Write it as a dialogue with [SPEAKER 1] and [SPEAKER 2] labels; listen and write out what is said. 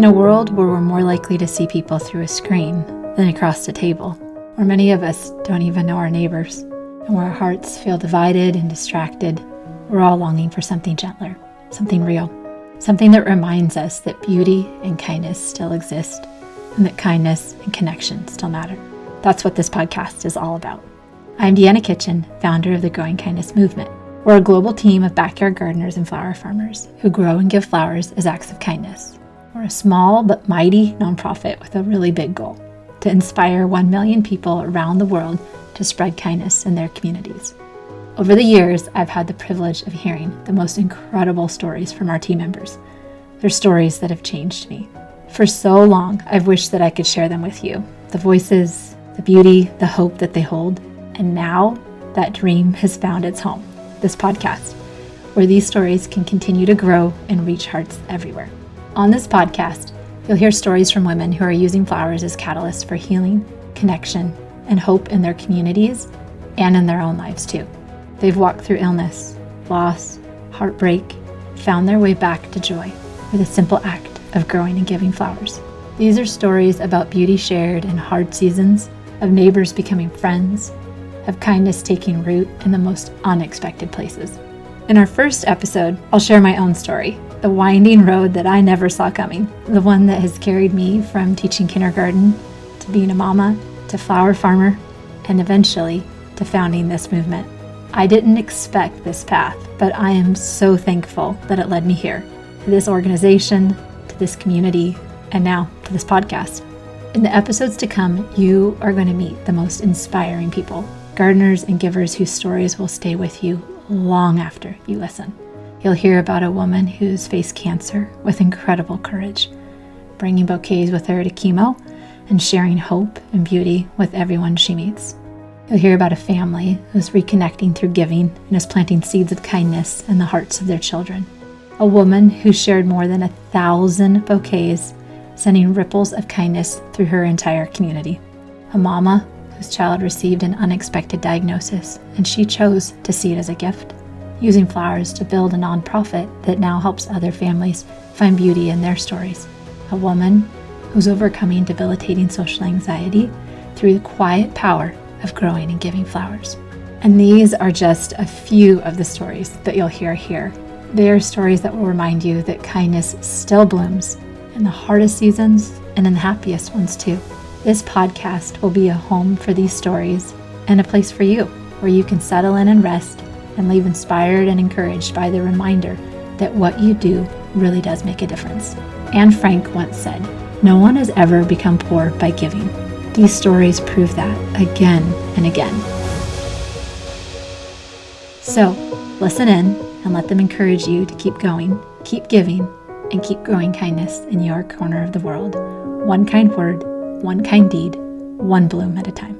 [SPEAKER 1] In a world where we're more likely to see people through a screen than across a table, where many of us don't even know our neighbors, and where our hearts feel divided and distracted, we're all longing for something gentler, something real, something that reminds us that beauty and kindness still exist, and that kindness and connection still matter. That's what this podcast is all about. I'm Deanna Kitchen, founder of the Growing Kindness Movement. We're a global team of backyard gardeners and flower farmers who grow and give flowers as acts of kindness. We're a small but mighty nonprofit with a really big goal: to inspire 1 million people around the world to spread kindness in their communities. Over the years, I've had the privilege of hearing the most incredible stories from our team members. They're stories that have changed me. For so long, I've wished that I could share them with you. The voices, the beauty, the hope that they hold. And now that dream has found its home, this podcast, where these stories can continue to grow and reach hearts everywhere. On this podcast, you'll hear stories from women who are using flowers as catalysts for healing, connection, and hope in their communities and in their own lives too. They've walked through illness, loss, heartbreak, found their way back to joy with a simple act of growing and giving flowers. These are stories about beauty shared in hard seasons, of neighbors becoming friends, of kindness taking root in the most unexpected places. In our first episode, I'll share my own story, the winding road that I never saw coming, the one that has carried me from teaching kindergarten to being a mama, to flower farmer, and eventually to founding this movement. I didn't expect this path, but I am so thankful that it led me here, to this organization, to this community, and now to this podcast. In the episodes to come, you are going to meet the most inspiring people, gardeners and givers whose stories will stay with you long after you listen. You'll hear about a woman who's faced cancer with incredible courage, bringing bouquets with her to chemo and sharing hope and beauty with everyone she meets. You'll hear about a family who's reconnecting through giving and is planting seeds of kindness in the hearts of their children. A woman who shared more than 1,000 bouquets, sending ripples of kindness through her entire community. A mama whose child received an unexpected diagnosis, and she chose to see it as a gift, using flowers to build a nonprofit that now helps other families find beauty in their stories. A woman who's overcoming debilitating social anxiety through the quiet power of growing and giving flowers. And these are just a few of the stories that you'll hear here. They are stories that will remind you that kindness still blooms in the hardest seasons and in the happiest ones too. This podcast will be a home for these stories and a place for you where you can settle in and rest and leave inspired and encouraged by the reminder that what you do really does make a difference. Anne Frank once said, "No one has ever become poor by giving." These stories prove that again and again. So, listen in and let them encourage you to keep going, keep giving, and keep growing kindness in your corner of the world. One kind word, one kind deed, one bloom at a time.